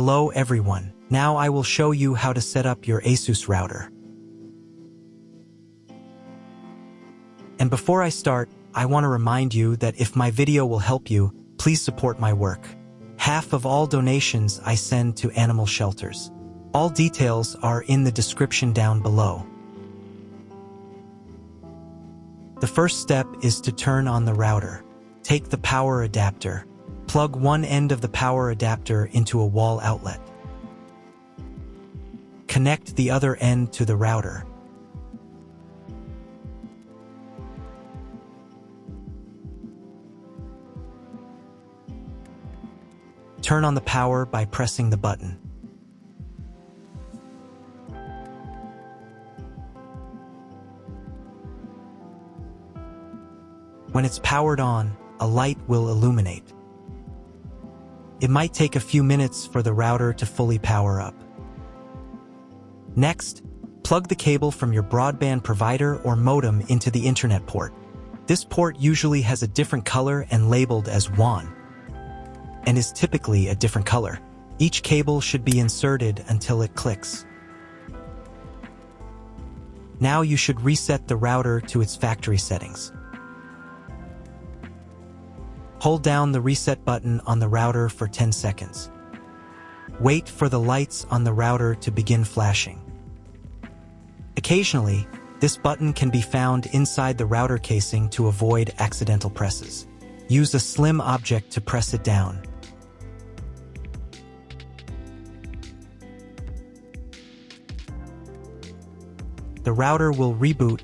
Hello everyone, now I will show you how to set up your ASUS router. And before I start, I want to remind you that if my video will help you, please support my work. Half of all donations I send to animal shelters. All details are in the description down below. The first step is to turn on the router. Take the power adapter. Plug one end of the power adapter into a wall outlet. Connect the other end to the router. Turn on the power by pressing the button. When it's powered on, a light will illuminate. It might take a few minutes for the router to fully power up. Next, plug the cable from your broadband provider or modem into the internet port. This port usually has a different color and labeled as WAN, and is typically a different color. Each cable should be inserted until it clicks. Now you should reset the router to its factory settings. Hold down the reset button on the router for 10 seconds. Wait for the lights on the router to begin flashing. Occasionally, this button can be found inside the router casing to avoid accidental presses. Use a slim object to press it down. The router will reboot,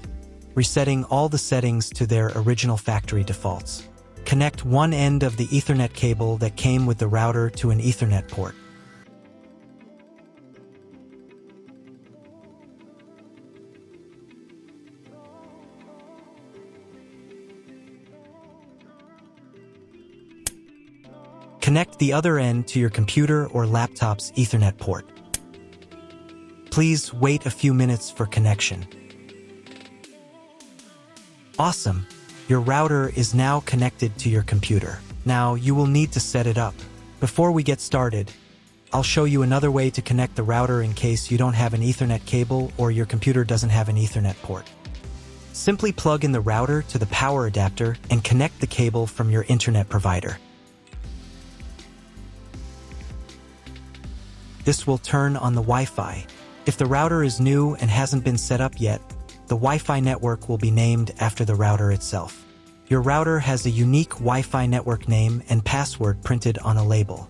resetting all the settings to their original factory defaults. Connect one end of the Ethernet cable that came with the router to an Ethernet port. Connect the other end to your computer or laptop's Ethernet port. Please wait a few minutes for connection. Awesome! Your router is now connected to your computer. Now you will need to set it up. Before we get started, I'll show you another way to connect the router in case you don't have an Ethernet cable or your computer doesn't have an Ethernet port. Simply plug in the router to the power adapter and connect the cable from your internet provider. This will turn on the Wi-Fi. If the router is new and hasn't been set up yet, the Wi-Fi network will be named after the router itself. Your router has a unique Wi-Fi network name and password printed on a label.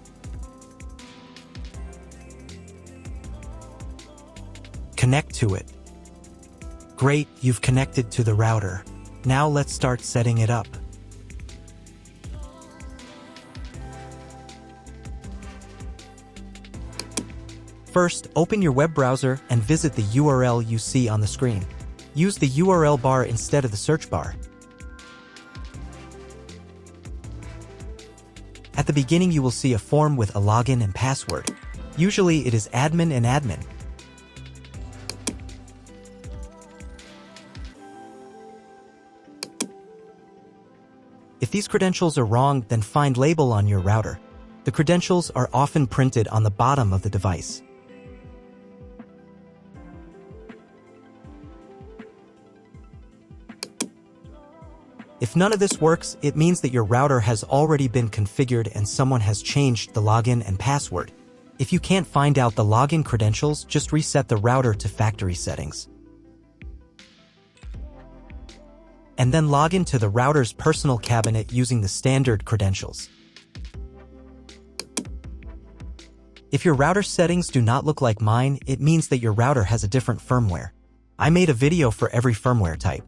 Connect to it. Great, you've connected to the router. Now let's start setting it up. First, open your web browser and visit the URL you see on the screen. Use the URL bar instead of the search bar. At the beginning, you will see a form with a login and password. Usually it is admin and admin. If these credentials are wrong, then find label on your router. The credentials are often printed on the bottom of the device. If none of this works, it means that your router has already been configured and someone has changed the login and password. If you can't find out the login credentials, just reset the router to factory settings. And then log into the router's personal cabinet using the standard credentials. If your router settings do not look like mine, it means that your router has a different firmware. I made a video for every firmware type.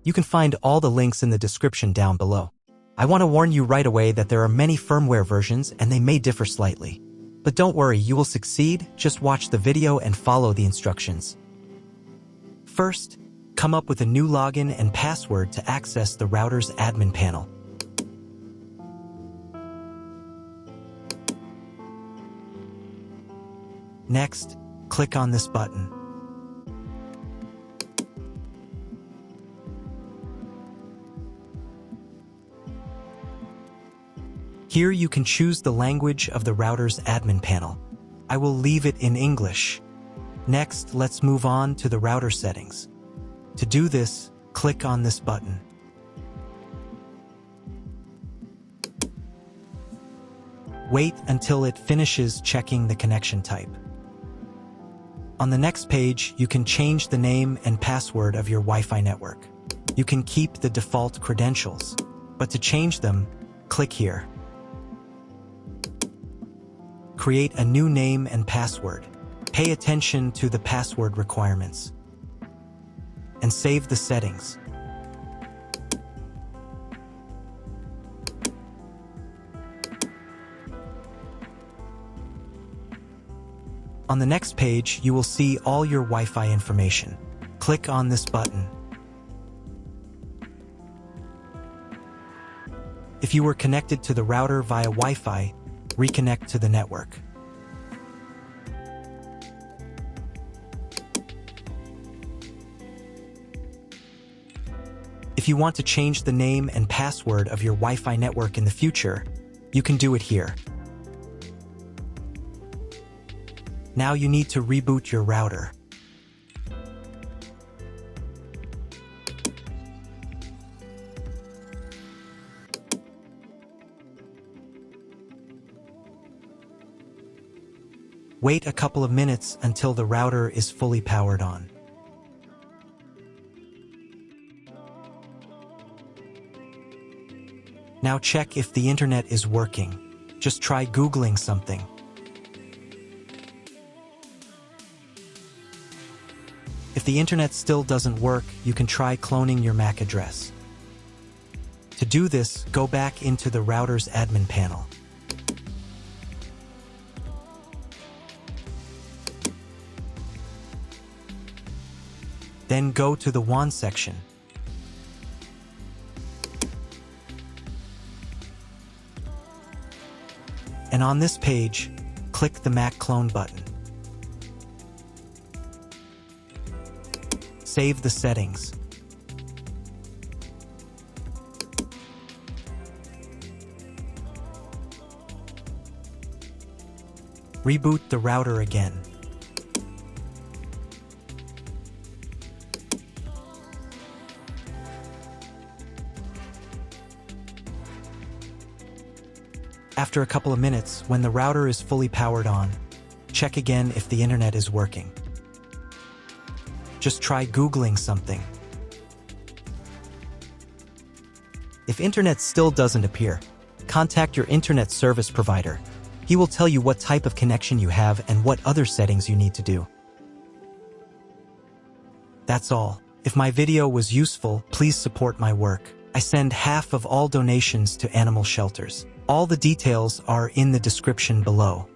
You can find all the links in the description down below. I want to warn you right away that there are many firmware versions and they may differ slightly. But don't worry, you will succeed, just watch the video and follow the instructions. First, come up with a new login and password to access the router's admin panel. Next, click on this button. Here you can choose the language of the router's admin panel. I will leave it in English. Next, let's move on to the router settings. To do this, click on this button. Wait until it finishes checking the connection type. On the next page, you can change the name and password of your Wi-Fi network. You can keep the default credentials, but to change them, click here. Create a new name and password. Pay attention to the password requirements. And save the settings. On the next page, you will see all your Wi-Fi information. Click on this button. If you were connected to the router via Wi-Fi, reconnect to the network. If you want to change the name and password of your Wi-Fi network in the future, you can do it here. Now you need to reboot your router. Wait a couple of minutes until the router is fully powered on. Now check if the internet is working. Just try Googling something. If the internet still doesn't work, you can try cloning your MAC address. To do this, go back into the router's admin panel. Then go to the WAN section. And on this page, click the MAC clone button. Save the settings. Reboot the router again. After a couple of minutes, when the router is fully powered on, check again if the internet is working. Just try Googling something. If internet still doesn't appear, contact your internet service provider. He will tell you what type of connection you have and what other settings you need to do. That's all. If my video was useful, please support my work. I send half of all donations to animal shelters. All the details are in the description below.